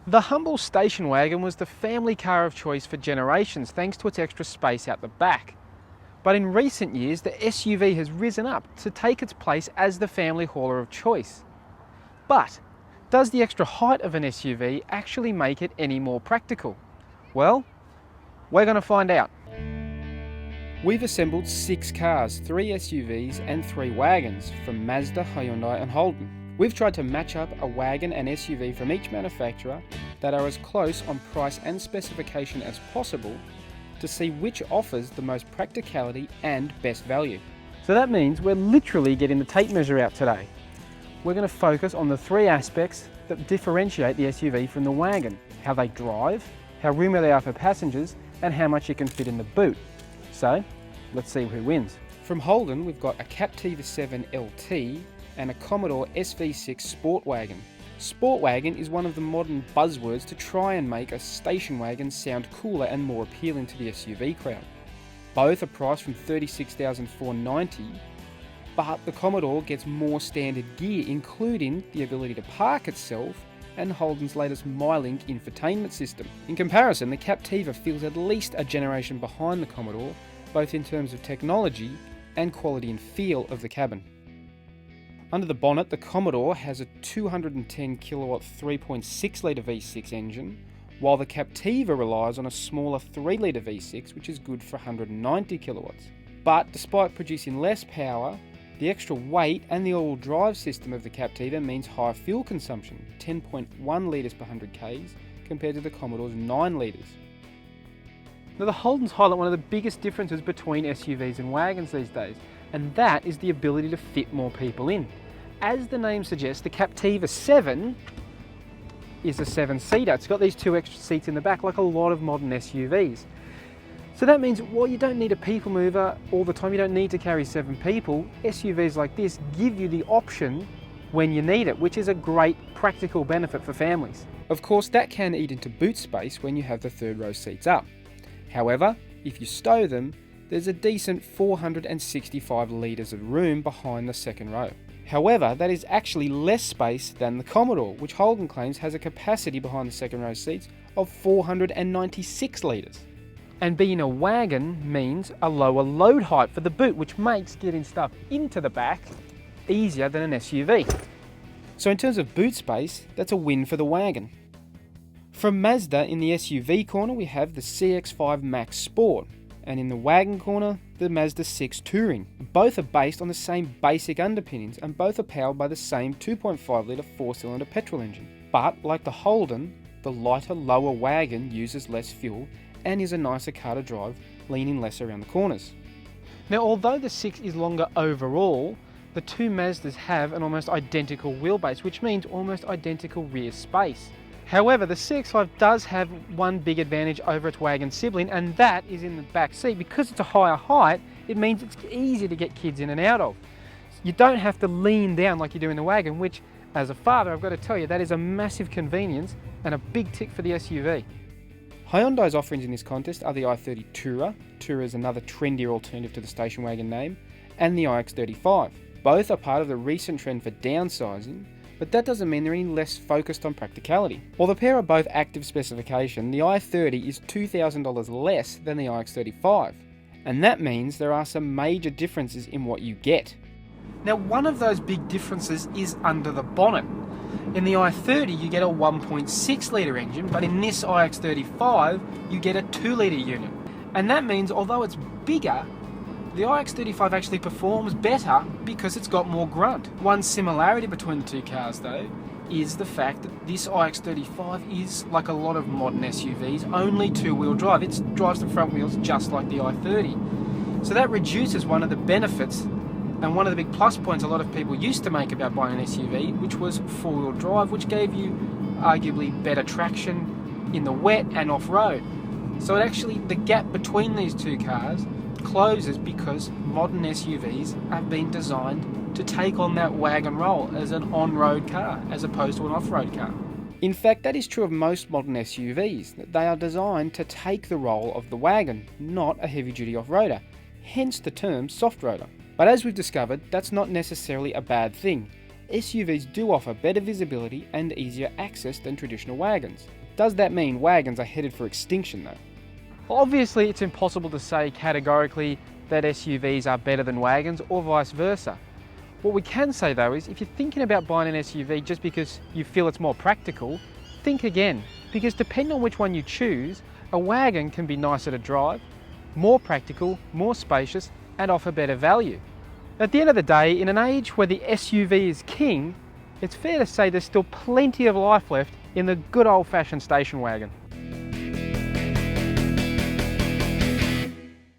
The humble station wagon was the family car of choice for generations thanks to its extra space out the back. But in recent years, the SUV has risen up to take its place as the family hauler of choice. But does the extra height of an SUV actually make it any more practical? Well, we're going to find out. We've assembled 6 cars, 3 SUVs and 3 wagons from Mazda, Hyundai and Holden. We've tried to match up a wagon and SUV from each manufacturer that are as close on price and specification as possible to see which offers the most practicality and best value. So that means we're literally getting the tape measure out today. We're going to focus on the 3 aspects that differentiate the SUV from the wagon: how they drive, how roomy they are for passengers, and how much you can fit in the boot. So let's see who wins. From Holden, we've got a Captiva7 LT and a Commodore SV6 Sportwagon. Sportwagon is one of the modern buzzwords to try and make a station wagon sound cooler and more appealing to the SUV crowd. Both are priced from $36,490, but the Commodore gets more standard gear, including the ability to park itself and Holden's latest MyLink infotainment system. In comparison, the Captiva feels at least a generation behind the Commodore, both in terms of technology and quality and feel of the cabin. Under the bonnet, the Commodore has a 210 kilowatt 3.6 litre V6 engine, while the Captiva relies on a smaller 3 litre V6, which is good for 190 kilowatts. But despite producing less power, the extra weight and the all-wheel drive system of the Captiva means higher fuel consumption, 10.1 litres per 100 k's, compared to the Commodore's 9 litres. Now the Holdens highlight one of the biggest differences between SUVs and wagons these days, and that is the ability to fit more people in. As the name suggests, the Captiva7 is a 7-seater. It's got these 2 extra seats in the back like a lot of modern SUVs. So that means while you don't need a people mover all the time, you don't need to carry 7 people, SUVs like this give you the option when you need it, which is a great practical benefit for families. Of course, that can eat into boot space when you have the 3rd row seats up. However, if you stow them, there's a decent 465 litres of room behind the 2nd row. However, that is actually less space than the Commodore, which Holden claims has a capacity behind the 2nd row seats of 496 litres. And being a wagon means a lower load height for the boot, which makes getting stuff into the back easier than an SUV. So in terms of boot space, that's a win for the wagon. From Mazda, in the SUV corner, we have the CX-5 Max Sport, and in the wagon corner, the Mazda6 Touring. Both are based on the same basic underpinnings, and both are powered by the same 2.5 litre 4-cylinder petrol engine. But like the Holden, the lighter, lower wagon uses less fuel and is a nicer car to drive, leaning less around the corners. Now, although the 6 is longer overall, the 2 Mazdas have an almost identical wheelbase, which means almost identical rear space. However, the CX-5 does have one big advantage over its wagon sibling, and that is in the back seat. Because it's a higher height, it means it's easy to get kids in and out of. You don't have to lean down like you do in the wagon, which, as a father, I've got to tell you, that is a massive convenience and a big tick for the SUV. Hyundai's offerings in this contest are the i30 Tourer. Tourer is another trendier alternative to the station wagon name, and the ix35. Both are part of the recent trend for downsizing, but that doesn't mean they're any less focused on practicality. While the pair are both active specification, the i30 is $2,000 less than the ix35, and that means there are some major differences in what you get. Now, one of those big differences is under the bonnet. In the i30 you get a 1.6 litre engine, but in this ix35 you get a 2 litre unit. And that means although it's bigger, the ix35 actually performs better because it's got more grunt. One similarity between the 2 cars though is the fact that this ix35 is, like a lot of modern SUVs, only 2-wheel drive. It drives the front wheels just like the i30. So that reduces one of the benefits and one of the big plus points a lot of people used to make about buying an SUV, which was 4-wheel drive, which gave you arguably better traction in the wet and off-road. So it actually, the gap between these 2 cars closes because modern SUVs have been designed to take on that wagon role as an on-road car as opposed to an off-road car. In fact, that is true of most modern SUVs, that they are designed to take the role of the wagon, not a heavy-duty off-roader, hence the term soft-roader. But as we've discovered, that's not necessarily a bad thing. SUVs do offer better visibility and easier access than traditional wagons. Does that mean wagons are headed for extinction though? Obviously, it's impossible to say categorically that SUVs are better than wagons or vice versa. What we can say though is if you're thinking about buying an SUV just because you feel it's more practical, think again, because depending on which one you choose, a wagon can be nicer to drive, more practical, more spacious, and offer better value. At the end of the day, in an age where the SUV is king, it's fair to say there's still plenty of life left in the good old-fashioned station wagon.